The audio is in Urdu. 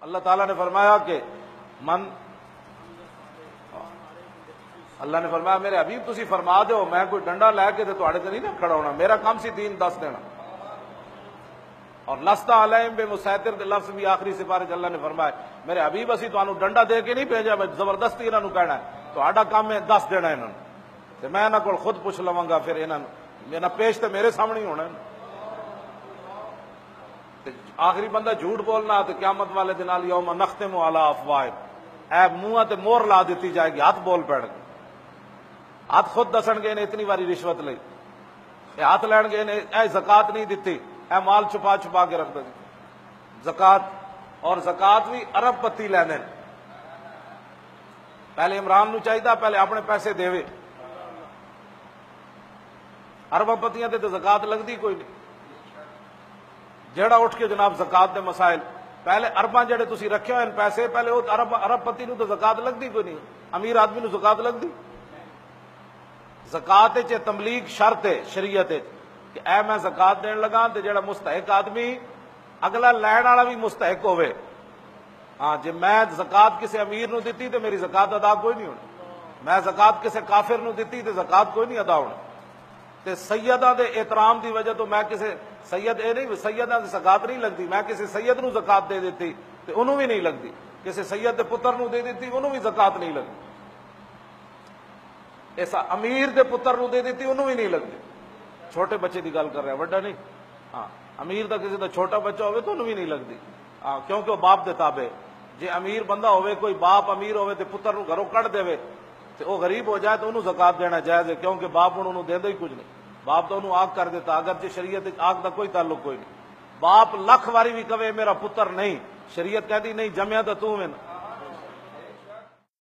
اللہ تعالیٰ نے فرمایا کہ اللہ نے فرمایا میرے حبیب تسی فرما دو میں کوئی ڈنڈا لے کے تواڈے تے نہیں نہ کھڑا ہونا، میرا کام سی دین دس دینا. اور لستا علیہم بے مسیطر کے لفظ بھی آخری سپارے اللہ نے فرمایا میرے حبیب اسی تانوں ڈنڈا دے کے نہیں بھیجا، میں زبردستی انہاں نوں کہنا ہے تہاڈا کام ہے دس دینا انہاں نوں، تے میں انہاں کول خود پوچھ لواں گا، پھر انہاں میرا پیش تے میرے سامنے ہی ہونا ہے. آخری بندہ جھوٹ بولنا تو قیامت والے دن یوم نختم علی افواہہم، اے منہ تے مور لا دیتی جائے گی، ہاتھ بول پڑ گے، ہاتھ خود دسن گے نے اتنی واری رشوت لئی، اے ہاتھ لین گے نے اے زکات نہیں دیتی، اے مال چھپا چھپا کے رکھ دے زکات. اور زکات بھی ارب پتی لینے، پہلے عمران نو چاہیے پہلے اپنے پیسے دے، ارب پتیاں تے زکات لگتی کوئی نہیں. جیڑا اٹھ کے جناب زکات دے مسائل پہلے ارباں جڑے تسی رکھے ہوئے پیسے پہلے وہ ارب پتی نو تو زکات لگتی کوئی نہیں، امیر آدمی نو زکات لگتی. زکات چ تملیغ شرط ہے شریعت کہ اے میں زکات دین لگا تے جڑا مستحق آدمی اگلا لین والا بھی مستحق ہوئے. ہاں جی میں زکات کسی امیر نو دیتی تے میری زکات ادا کوئی نہیں ہونی، میں زکات کسی کافر نو دیتی تے زکات کوئی نہیں ادا ہونی. تے سیداں دے احترام دی وجہ تو میں کسی سید اے نہیں سیداں دی زکات نہیں لگتی، میں کسی سید نو زکات دے دیتی تے انہوں بھی نہیں لگتی، کسی سید دے پتر نو دے دیتی انہوں بھی زکات نہیں لگتی، ایسا امیر دے پتر نو دے دیتی انہوں بھی نہیں لگتی. چھوٹے بچے دی گل کر رہا ہے وڈا نہیں، ہاں امیر دا کسی دا چھوٹا بچہ ہوئے تو انہوں بھی نہیں لگتی، ہاں کیونکہ وہ باپ دے تابع. جے امیر بندہ ہوئے کوئی باپ امیر ہوئے تے پتر نو گھروں کڑ دے تے وہ غریب ہو جائے تو انہوں زکات دینا جائز ہے، کیونکہ باپ انہوں دیندا ہی کچھ نہیں، باپ تو انہوں آگ کر دیتا، اگرچہ شریعت آگ دا کوئی تعلق کوئی نہیں. باپ لکھ واری بھی کہے میرا پتر نہیں، شریعت کہتی نہیں جمیا تو میں